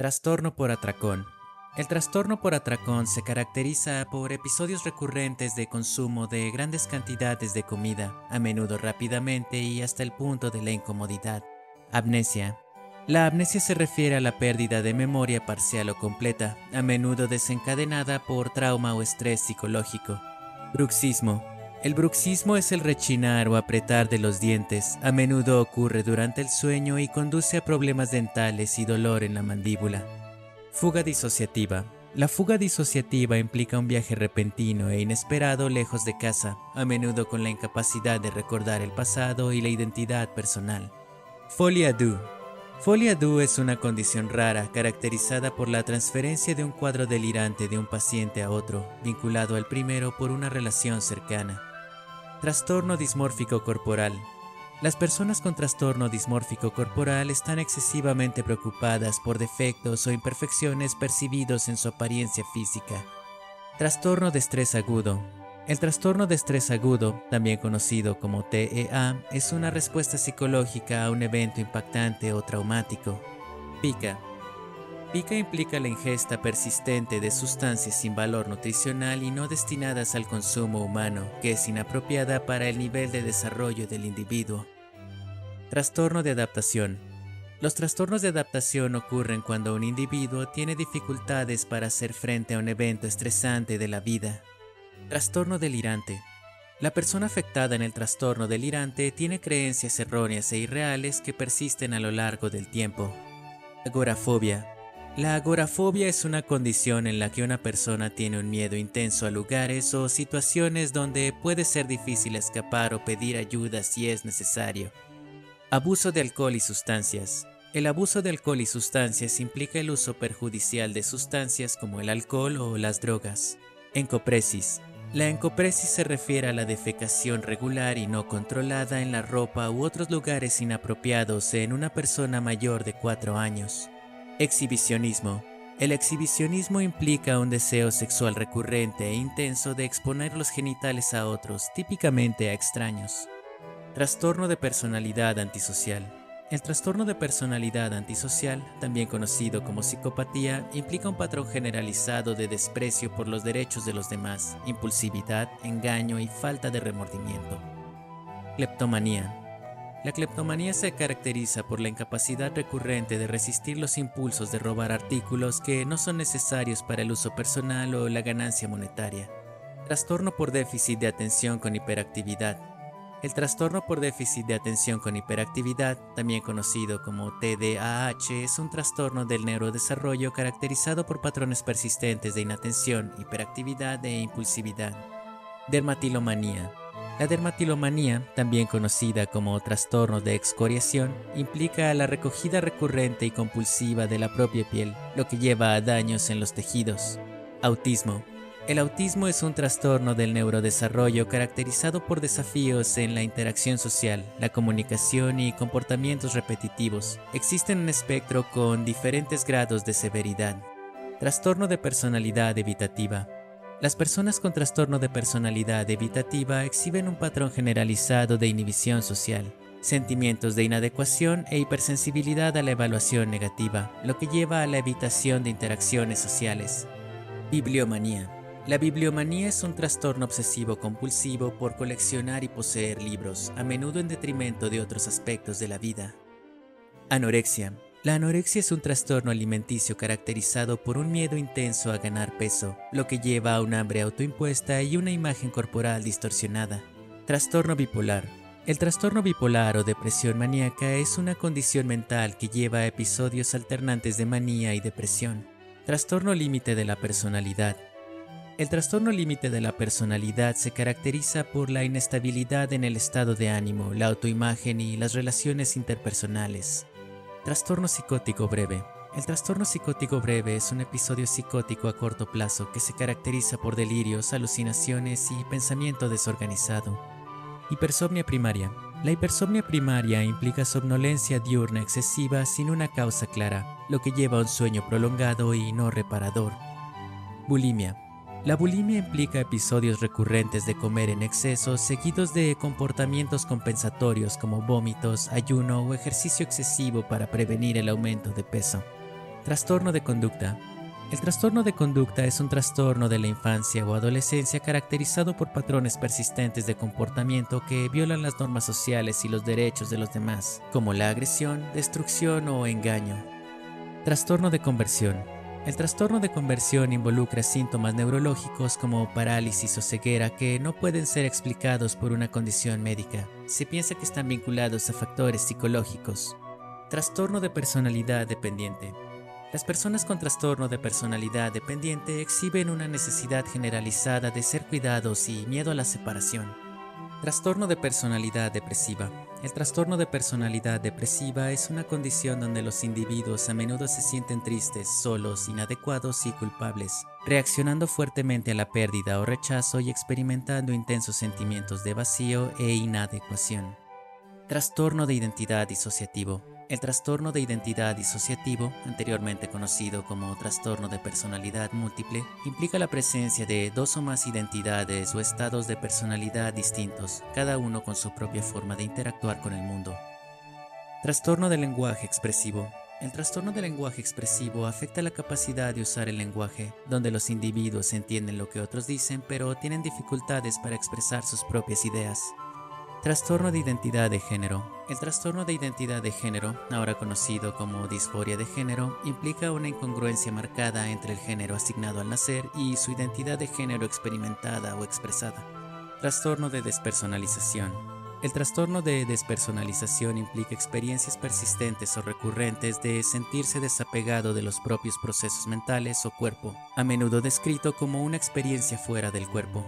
Trastorno por atracón. El trastorno por atracón se caracteriza por episodios recurrentes de consumo de grandes cantidades de comida, a menudo rápidamente y hasta el punto de la incomodidad. Amnesia. La amnesia se refiere a la pérdida de memoria parcial o completa, a menudo desencadenada por trauma o estrés psicológico. Bruxismo. El bruxismo es el rechinar o apretar de los dientes. A menudo ocurre durante el sueño y conduce a problemas dentales y dolor en la mandíbula. Fuga disociativa. La fuga disociativa implica un viaje repentino e inesperado lejos de casa, a menudo con la incapacidad de recordar el pasado y la identidad personal. Folie à deux. Folie à deux es una condición rara caracterizada por la transferencia de un cuadro delirante de un paciente a otro, vinculado al primero por una relación cercana. Trastorno dismórfico corporal. Las personas con trastorno dismórfico corporal están excesivamente preocupadas por defectos o imperfecciones percibidos en su apariencia física. Trastorno de estrés agudo. El trastorno de estrés agudo, también conocido como TEA, es una respuesta psicológica a un evento impactante o traumático. Pica. Pica implica la ingesta persistente de sustancias sin valor nutricional y no destinadas al consumo humano, que es inapropiada para el nivel de desarrollo del individuo. Trastorno de adaptación. Los trastornos de adaptación ocurren cuando un individuo tiene dificultades para hacer frente a un evento estresante de la vida. Trastorno delirante. La persona afectada en el trastorno delirante tiene creencias erróneas e irreales que persisten a lo largo del tiempo. Agorafobia. La agorafobia es una condición en la que una persona tiene un miedo intenso a lugares o situaciones donde puede ser difícil escapar o pedir ayuda si es necesario. Abuso de alcohol y sustancias. El abuso de alcohol y sustancias implica el uso perjudicial de sustancias como el alcohol o las drogas. Encopresis. La encopresis se refiere a la defecación regular y no controlada en la ropa u otros lugares inapropiados en una persona mayor de 4 años. Exhibicionismo. El exhibicionismo implica un deseo sexual recurrente e intenso de exponer los genitales a otros, típicamente a extraños. Trastorno de personalidad antisocial. El trastorno de personalidad antisocial, también conocido como psicopatía, implica un patrón generalizado de desprecio por los derechos de los demás, impulsividad, engaño y falta de remordimiento. Cleptomanía. La cleptomanía se caracteriza por la incapacidad recurrente de resistir los impulsos de robar artículos que no son necesarios para el uso personal o la ganancia monetaria. Trastorno por déficit de atención con hiperactividad. El trastorno por déficit de atención con hiperactividad, también conocido como TDAH, es un trastorno del neurodesarrollo caracterizado por patrones persistentes de inatención, hiperactividad e impulsividad. Dermatilomanía. La dermatilomanía, también conocida como trastorno de excoriación, implica la recogida recurrente y compulsiva de la propia piel, lo que lleva a daños en los tejidos. Autismo. El autismo es un trastorno del neurodesarrollo caracterizado por desafíos en la interacción social, la comunicación y comportamientos repetitivos. Existe un espectro con diferentes grados de severidad. Trastorno de personalidad evitativa. Las personas con trastorno de personalidad evitativa exhiben un patrón generalizado de inhibición social, sentimientos de inadecuación e hipersensibilidad a la evaluación negativa, lo que lleva a la evitación de interacciones sociales. Bibliomanía. La bibliomanía es un trastorno obsesivo-compulsivo por coleccionar y poseer libros, a menudo en detrimento de otros aspectos de la vida. Anorexia. La anorexia es un trastorno alimenticio caracterizado por un miedo intenso a ganar peso, lo que lleva a un hambre autoimpuesta y una imagen corporal distorsionada. Trastorno bipolar. El trastorno bipolar o depresión maníaca es una condición mental que lleva a episodios alternantes de manía y depresión. Trastorno límite de la personalidad. El trastorno límite de la personalidad se caracteriza por la inestabilidad en el estado de ánimo, la autoimagen y las relaciones interpersonales. Trastorno psicótico breve. El trastorno psicótico breve es un episodio psicótico a corto plazo que se caracteriza por delirios, alucinaciones y pensamiento desorganizado. Hipersomnia primaria. La hipersomnia primaria implica somnolencia diurna excesiva sin una causa clara, lo que lleva a un sueño prolongado y no reparador. Bulimia. La bulimia implica episodios recurrentes de comer en exceso seguidos de comportamientos compensatorios como vómitos, ayuno o ejercicio excesivo para prevenir el aumento de peso. Trastorno de conducta. El trastorno de conducta es un trastorno de la infancia o adolescencia caracterizado por patrones persistentes de comportamiento que violan las normas sociales y los derechos de los demás, como la agresión, destrucción o engaño. Trastorno de conversión. El trastorno de conversión involucra síntomas neurológicos como parálisis o ceguera que no pueden ser explicados por una condición médica. Se piensa que están vinculados a factores psicológicos. Trastorno de personalidad dependiente. Las personas con trastorno de personalidad dependiente exhiben una necesidad generalizada de ser cuidados y miedo a la separación. Trastorno de personalidad depresiva. El trastorno de personalidad depresiva es una condición donde los individuos a menudo se sienten tristes, solos, inadecuados y culpables, reaccionando fuertemente a la pérdida o rechazo y experimentando intensos sentimientos de vacío e inadecuación. Trastorno de identidad disociativo. El trastorno de identidad disociativo, anteriormente conocido como trastorno de personalidad múltiple, implica la presencia de dos o más identidades o estados de personalidad distintos, cada uno con su propia forma de interactuar con el mundo. Trastorno del lenguaje expresivo. El trastorno del lenguaje expresivo afecta la capacidad de usar el lenguaje, donde los individuos entienden lo que otros dicen, pero tienen dificultades para expresar sus propias ideas. Trastorno de identidad de género. El trastorno de identidad de género, ahora conocido como disforia de género, implica una incongruencia marcada entre el género asignado al nacer y su identidad de género experimentada o expresada. Trastorno de despersonalización. El trastorno de despersonalización implica experiencias persistentes o recurrentes de sentirse desapegado de los propios procesos mentales o cuerpo, a menudo descrito como una experiencia fuera del cuerpo.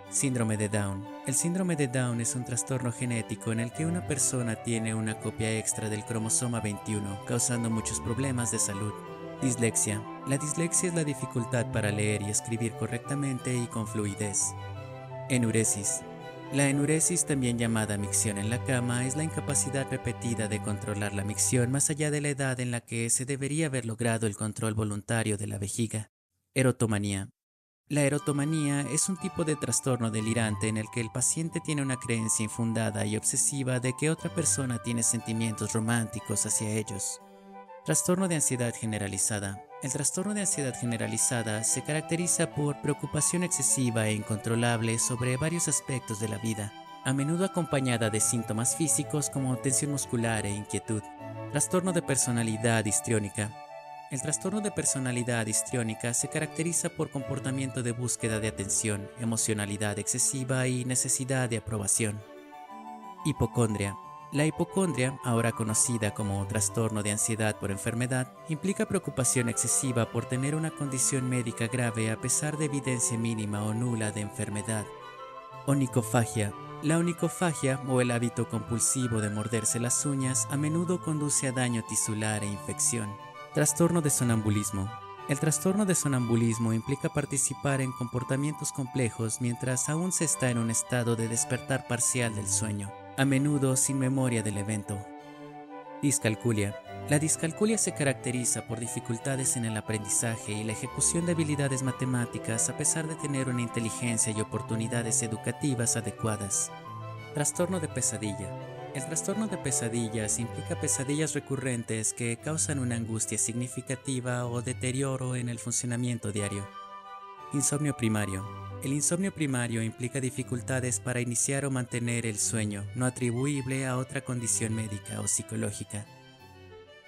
Síndrome de Down. El síndrome de Down es un trastorno genético en el que una persona tiene una copia extra del cromosoma 21, causando muchos problemas de salud. Dislexia. La dislexia es la dificultad para leer y escribir correctamente y con fluidez. Enuresis. La enuresis, también llamada micción en la cama, es la incapacidad repetida de controlar la micción más allá de la edad en la que se debería haber logrado el control voluntario de la vejiga. Erotomanía. La erotomanía es un tipo de trastorno delirante en el que el paciente tiene una creencia infundada y obsesiva de que otra persona tiene sentimientos románticos hacia ellos. Trastorno de ansiedad generalizada. El trastorno de ansiedad generalizada se caracteriza por preocupación excesiva e incontrolable sobre varios aspectos de la vida, a menudo acompañada de síntomas físicos como tensión muscular e inquietud. Trastorno de personalidad histriónica. El trastorno de personalidad histriónica se caracteriza por comportamiento de búsqueda de atención, emocionalidad excesiva y necesidad de aprobación. Hipocondria. La hipocondria, ahora conocida como trastorno de ansiedad por enfermedad, implica preocupación excesiva por tener una condición médica grave a pesar de evidencia mínima o nula de enfermedad. Onicofagia. La onicofagia, o el hábito compulsivo de morderse las uñas, a menudo conduce a daño tisular e infección. Trastorno de sonambulismo. El trastorno de sonambulismo implica participar en comportamientos complejos mientras aún se está en un estado de despertar parcial del sueño, a menudo sin memoria del evento. Discalculia. La discalculia se caracteriza por dificultades en el aprendizaje y la ejecución de habilidades matemáticas a pesar de tener una inteligencia y oportunidades educativas adecuadas. Trastorno de pesadilla. El trastorno de pesadillas implica pesadillas recurrentes que causan una angustia significativa o deterioro en el funcionamiento diario. Insomnio primario. El insomnio primario implica dificultades para iniciar o mantener el sueño, no atribuible a otra condición médica o psicológica.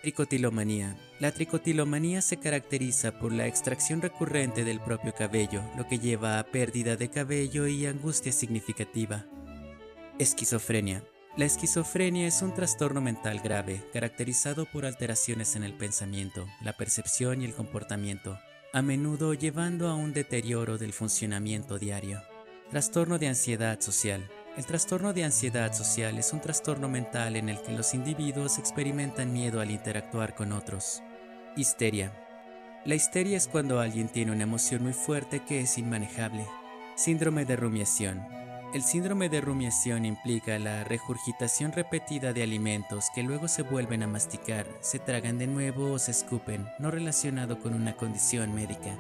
Tricotilomanía. La tricotilomanía se caracteriza por la extracción recurrente del propio cabello, lo que lleva a pérdida de cabello y angustia significativa. Esquizofrenia. La esquizofrenia es un trastorno mental grave, caracterizado por alteraciones en el pensamiento, la percepción y el comportamiento, a menudo llevando a un deterioro del funcionamiento diario. Trastorno de ansiedad social. El trastorno de ansiedad social es un trastorno mental en el que los individuos experimentan miedo al interactuar con otros. Histeria. La histeria es cuando alguien tiene una emoción muy fuerte que es inmanejable. Síndrome de rumiación. El síndrome de rumiación implica la regurgitación repetida de alimentos que luego se vuelven a masticar, se tragan de nuevo o se escupen, no relacionado con una condición médica.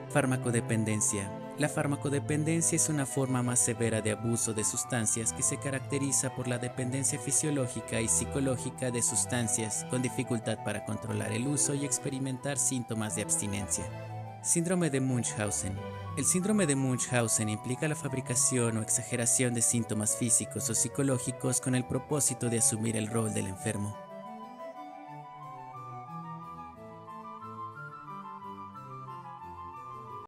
Farmacodependencia. La farmacodependencia es una forma más severa de abuso de sustancias que se caracteriza por la dependencia fisiológica y psicológica de sustancias, con dificultad para controlar el uso y experimentar síntomas de abstinencia. Síndrome de Munchausen. El síndrome de Munchausen implica la fabricación o exageración de síntomas físicos o psicológicos con el propósito de asumir el rol del enfermo.